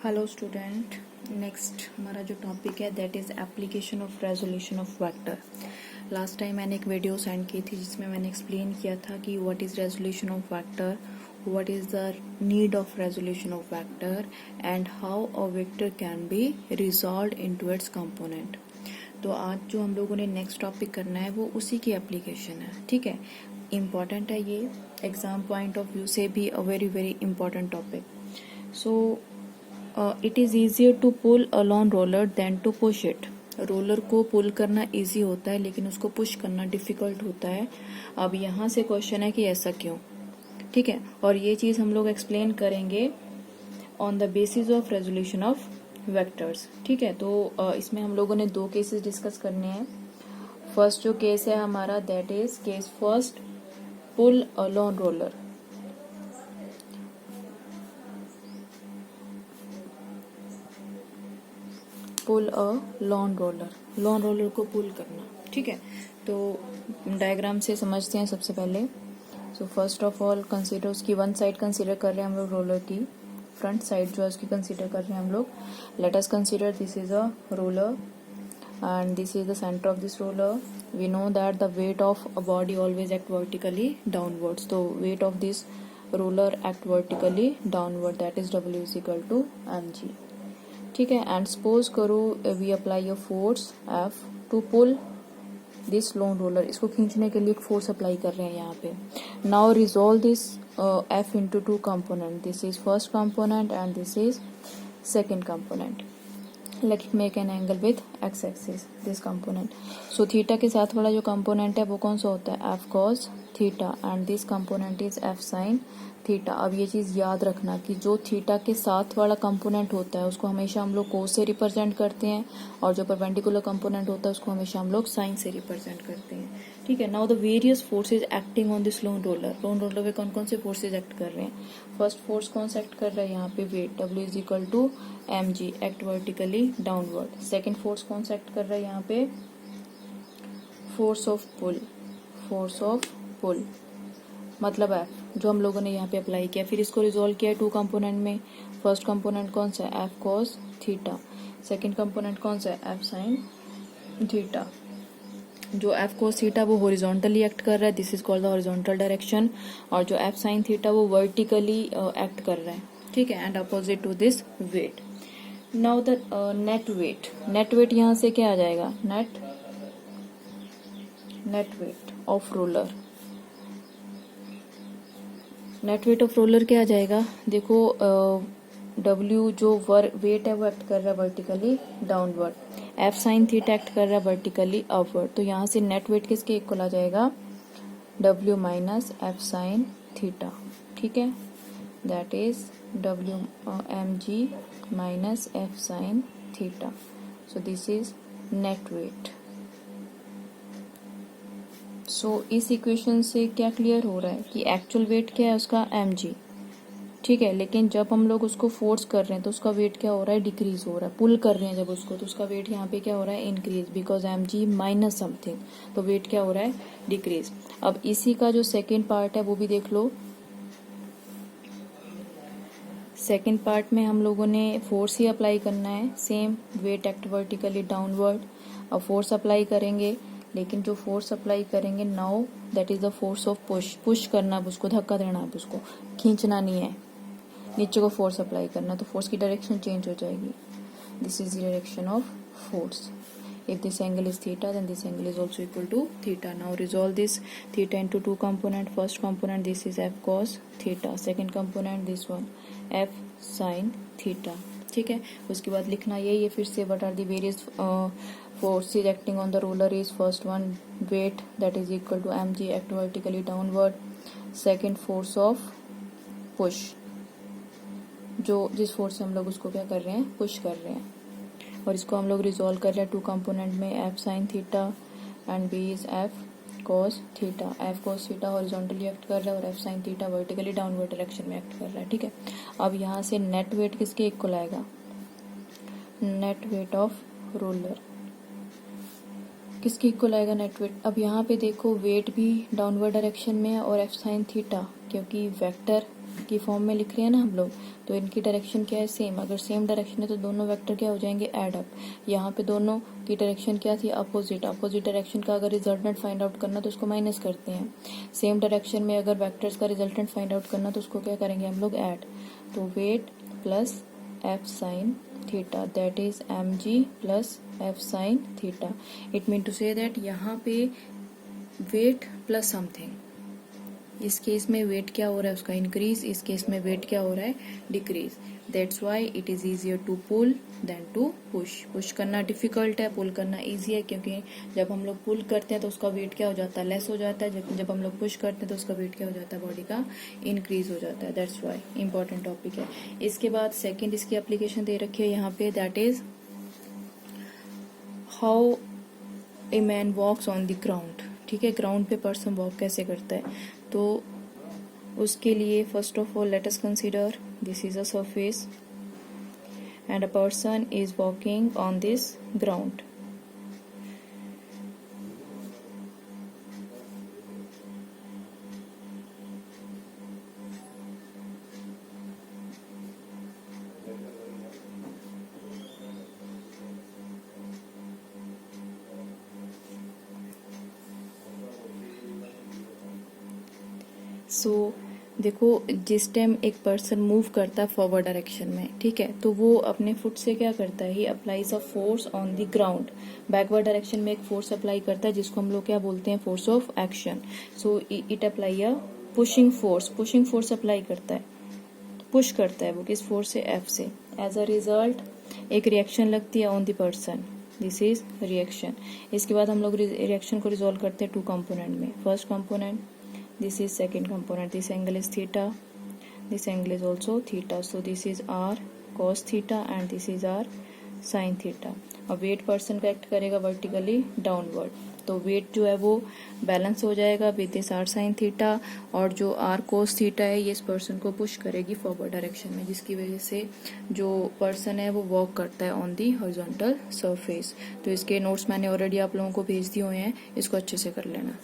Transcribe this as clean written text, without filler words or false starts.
Hello student, next हमारा जो topic है that is application of resolution of vector. Last time मैंने एक वीडियो सेंड की थी जिसमें मैंने एक्सप्लेन किया था कि what is resolution of vector, what is the need of resolution of vector and how a vector can be resolve into its component. तो आज जो हम लोगों ने नेक्स्ट टॉपिक करना है वो उसी की एप्लीकेशन है। ठीक है, इम्पॉर्टेंट है ये, एग्जाम पॉइंट ऑफ व्यू से भी a very very important topic. So it is easier to pull a lawn roller than to push it. Roller को पुल करना इजी होता है लेकिन उसको पुश करना डिफिकल्ट होता है। अब यहाँ से क्वेश्चन है कि ऐसा क्यों। ठीक है, और ये चीज़ हम लोग एक्सप्लेन करेंगे on the basis of resolution of vectors. ठीक है, तो इसमें हम लोगों ने दो केसेस डिस्कस करने हैं। फर्स्ट जो केस है हमारा that is case first, pull a lawn roller. Pull a lawn roller को पुल करना। ठीक है, तो डायग्राम से समझते हैं सबसे पहले। So first of all consider, उसकी वन साइड कंसीडर कर रहे हैं हम लोग, रोलर की फ्रंट साइड जो है उसकी कंसीडर कर रहे हैं हम लोग। Late us consider this is a roller and this is the center of this roller. We know that the weight of a body always act vertically downwards, so weight of this roller act vertically downward, that is W is equal to mg. ठीक है, and suppose करो we apply a force F to pull this lawn roller. इसको खींचने के लिए एक force apply कर रहे हैं यहाँ पे। Now resolve this F into two component, this is first component and this is second component. Let it make an angle with x axis this component. So theta के साथ वाला जो कंपोनेंट है वो कौन सा होता है, f cos theta, and this component is f sin theta. अब ये चीज याद रखना कि जो थीटा के साथ वाला कंपोनेंट होता है उसको हमेशा हम लोग cos से रिप्रेजेंट करते हैं, और जो परपेंडिकुलर कंपोनेंट होता है उसको हमेशा हम लोग sin से रिप्रेजेंट करते हैं। ठीक है, now the various forces acting on this loan roller. Loan roller पे कौन कौन से फोर्सेज एक्ट कर रहे हैं। फर्स्ट फोर्स कौन सा एक्ट कर रहा है यहाँ पे, weight W is equal to mg act vertically downward. Second force कौन सा एक्ट कर रहा है यहाँ पे, फोर्स ऑफ पुल मतलब F, जो हम लोगों ने यहाँ पे अप्लाई किया। फिर इसको रिजोल्व किया टू कंपोनेंट में। फर्स्ट कंपोनेंट कौन सा है, F cos theta. Second component कौन सा है, F sin थीटा। जो F cos थीटा वो हॉरिजॉन्टली एक्ट कर रहा है, this is called the horizontal direction, और जो F sin थीटा वो वर्टिकली एक्ट कर रहा है। ठीक है, and opposite to this weight. Now the net weight यहाँ से क्या आ जाएगा, net weight of roller. Net weight of roller क्या आ जाएगा, देखो W जो वेट है वो एक्ट कर रहा है vertically downward, F sin theta act कर रहा है वर्टिकली अपवर्ड। तो यहाँ से नेट वेट किसके इक्वल आ जाएगा, W minus F sin theta. ठीक है, that is W mg minus F sin theta. So this is net weight. So इस इक्वेशन से क्या क्लियर हो रहा है कि एक्चुअल वेट क्या है उसका mg। ठीक है, लेकिन जब हम लोग उसको फोर्स कर रहे हैं तो उसका वेट क्या हो रहा है, डिक्रीज हो रहा है। पुल कर रहे हैं जब उसको तो उसका वेट यहाँ पे क्या हो रहा है, increase, because mg minus something, तो वेट क्या हो रहा है, डिक्रीज। अब इसी का जो सेकेंड पार्ट है वो भी देख लो। सेकेंड पार्ट में हम लोगों ने फोर्स ही अप्लाई करना है, same weight act vertically downward. अब फोर्स अप्लाई करेंगे, लेकिन जो फोर्स अप्लाई करेंगे now that is the force of push करना, अब उसको धक्का देना, अब उसको खींचना नहीं है, नीचे को फोर्स अप्लाई करना, तो फोर्स की डायरेक्शन चेंज हो जाएगी। This is the direction of force. If this angle is theta, then this angle is also equal to theta. Now resolve this theta into two component. First component this is F cos theta. Second component this one F sin theta. ठीक है, उसके बाद लिखना यही है फिर से, what are the various forces acting on the roller is first one weight that is equal to mg act vertically downward. Second force of push, जो जिस फोर्स से हम लोग उसको क्या कर रहे हैं, पुश कर रहे हैं। और इसको हम लोग रिजोल्व कर रहे हैं टू कंपोनेंट में, F sin theta and B is F cos theta. F cos theta horizontally act कर रहा है और F sin theta vertically downward direction में एक्ट कर रहा है। ठीक है, अब यहाँ से नेट वेट किसके इक्वल आएगा, नेट वेट ऑफ रोलर किसके इक्वल आएगा, नेट वेट। अब यहाँ पे देखो वेट भी डाउनवर्ड डायरेक्शन में है और F sin थीटा, क्योंकि वेक्टर की फॉर्म में लिख रहे हैं ना हम लोग, तो इनकी डायरेक्शन क्या है, सेम। अगर सेम डायरेक्शन है तो दोनों वेक्टर क्या हो जाएंगे, एड अप। यहाँ पे दोनों की डायरेक्शन क्या थी, अपोजिट। अपोजिट डायरेक्शन का अगर रिजल्टेंट फाइंड आउट करना तो उसको माइनस करते हैं। सेम डायरेक्शन में अगर वेक्टर्स का रिजल्टेंट फाइंड आउट करना तो उसको क्या करेंगे हम लोग, ऐड। तो weight plus F sine theta, that is mg plus F sine theta. It mean to say that यहाँ पे वेट प्लस समथिंग, इस केस में वेट क्या हो रहा है उसका इंक्रीज, इस केस में वेट क्या हो रहा है, decrease. That's why it is easier to pull than to push. Push करना डिफिकल्ट है, पुल करना इजी है, क्योंकि जब हम लोग पुल करते हैं तो उसका वेट क्या हो जाता है, लेस हो जाता है। जब हम लोग पुश करते हैं तो उसका वेट क्या हो जाता है, बॉडी का इंक्रीज हो जाता है। दैट्स वाई इंपॉर्टेंट टॉपिक है। इसके बाद सेकेंड इसकी एप्लीकेशन दे रखी है यहाँ पे, that is how a man walks on the ground. ठीक है, ग्राउंड पे पर्सन वॉक कैसे करता है, तो उसके लिए first of all let us consider this is a surface and a person is walking on this ground. So देखो, जिस टाइम एक पर्सन मूव करता है फॉरवर्ड डायरेक्शन में, ठीक है, तो वो अपने फुट से क्या करता है, he applies a force on the ground. Backward direction में एक फोर्स अप्लाई करता है जिसको हम लोग क्या बोलते हैं, force of action. So it apply a pushing force, pushing force apply करता है, पुश करता है वो किस फोर्स से, एफ से। एज अ रिजल्ट एक रिएक्शन लगती है on the person, this is reaction. इसके बाद हम लोग रिएक्शन को रिजोल्व करते हैं टू कंपोनेंट में। First component, this is second component, this angle is theta, this angle is also theta, so this is r cos theta and this is r sin theta। और wait person का act करेगा vertically downward, तो wait जो है वो balance हो जाएगा with this r sin theta, और जो r cos थीटा है ये इस पर्सन को पुश करेगी फॉरवर्ड डायरेक्शन में, जिसकी वजह से जो पर्सन है वो वॉक करता है ऑन दी हॉरिजॉन्टल सरफेस। तो इसके नोट्स मैंने ऑलरेडी आप लोगों को भेज दिए हुए हैं, इसको अच्छे से कर लेना।